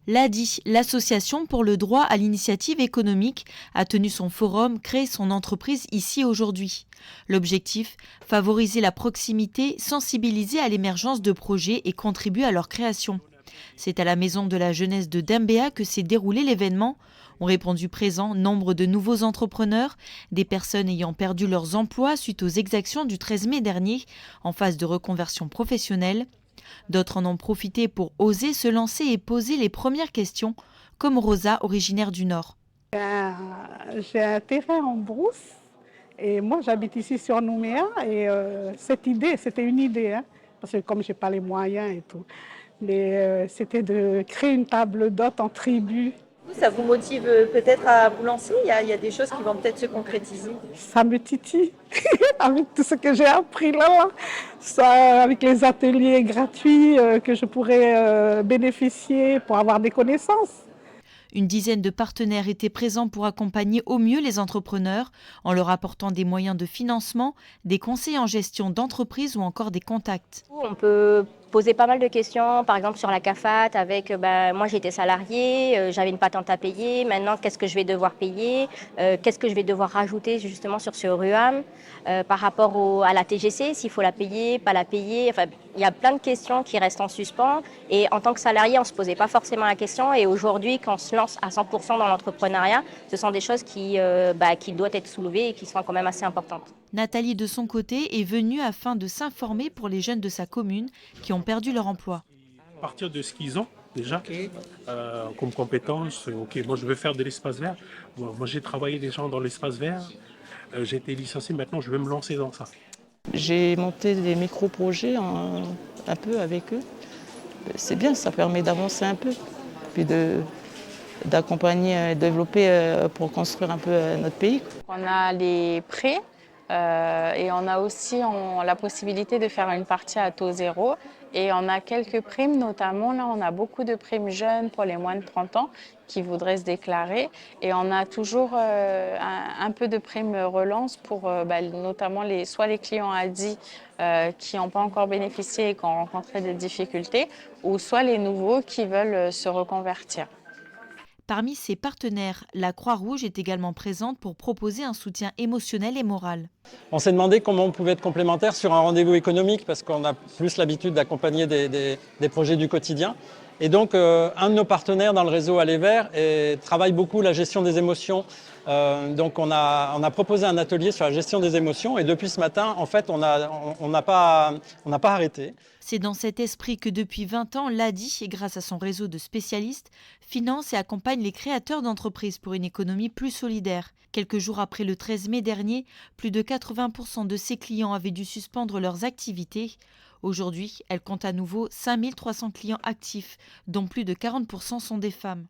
L'ADI, l'association pour le droit à l'initiative économique, a tenu son forum Créer son entreprise ici aujourd'hui. L'objectif, favoriser la proximité, sensibiliser à l'émergence de projets et contribuer à leur création. C'est à la Maison de la Jeunesse de Dembéa que s'est déroulé l'événement. Ont répondu présents nombre de nouveaux entrepreneurs, des personnes ayant perdu leurs emplois suite aux exactions du 13 mai dernier en phase de reconversion professionnelle. D'autres en ont profité pour oser se lancer et poser les premières questions, comme Rosa, originaire du Nord. J'ai un terrain en brousse et moi j'habite ici sur Nouméa et cette idée, c'était une idée, hein, parce que comme je n'ai pas les moyens et tout, mais c'était de créer une table d'hôte en tribu. Ça vous motive peut-être à vous lancer? Il y a des choses qui vont peut-être se concrétiser. Ça me titille avec tout ce que j'ai appris là, ça, avec les ateliers gratuits que je pourrais bénéficier pour avoir des connaissances. Une dizaine de partenaires étaient présents pour accompagner au mieux les entrepreneurs en leur apportant des moyens de financement, des conseils en gestion d'entreprise ou encore des contacts. On peut poser pas mal de questions, par exemple sur la CAFAT, avec moi j'étais salariée, j'avais une patente à payer, maintenant qu'est-ce que je vais devoir payer, qu'est-ce que je vais devoir rajouter justement sur ce RUAM, par rapport à la TGC, s'il faut la payer, pas la payer, enfin il y a plein de questions qui restent en suspens et en tant que salarié on ne se posait pas forcément la question et aujourd'hui quand on se lance à 100% dans l'entrepreneuriat, ce sont des choses qui doivent être soulevées et qui sont quand même assez importantes. Nathalie, de son côté, est venue afin de s'informer pour les jeunes de sa commune qui ont perdu leur emploi. À partir de ce qu'ils ont déjà comme compétences, moi je veux faire de l'espace vert. Moi j'ai travaillé déjà dans l'espace vert, j'ai été licencié, maintenant je vais me lancer dans ça. J'ai monté des micro-projets un peu avec eux. C'est bien, ça permet d'avancer un peu, puis d'accompagner et développer pour construire un peu notre pays. On a les prêts. Et on a aussi la possibilité de faire une partie à taux zéro. Et on a quelques primes, notamment là, on a beaucoup de primes jeunes pour les moins de 30 ans qui voudraient se déclarer. Et on a toujours un peu de primes relance pour notamment soit les clients ADI qui n'ont pas encore bénéficié et qui ont rencontré des difficultés, ou soit les nouveaux qui veulent se reconvertir. Parmi ses partenaires, la Croix-Rouge est également présente pour proposer un soutien émotionnel et moral. On s'est demandé comment on pouvait être complémentaire sur un rendez-vous économique parce qu'on a plus l'habitude d'accompagner des projets du quotidien. Et donc, un de nos partenaires dans le réseau Aller Vert travaille beaucoup la gestion des émotions. Donc, on a proposé un atelier sur la gestion des émotions et depuis ce matin, en fait, on n'a pas arrêté. C'est dans cet esprit que depuis 20 ans, l'ADI, grâce à son réseau de spécialistes, finance et accompagne les créateurs d'entreprises pour une économie plus solidaire. Quelques jours après le 13 mai dernier, plus de 80% de ses clients avaient dû suspendre leurs activités. Aujourd'hui, elle compte à nouveau 5300 clients actifs, dont plus de 40% sont des femmes.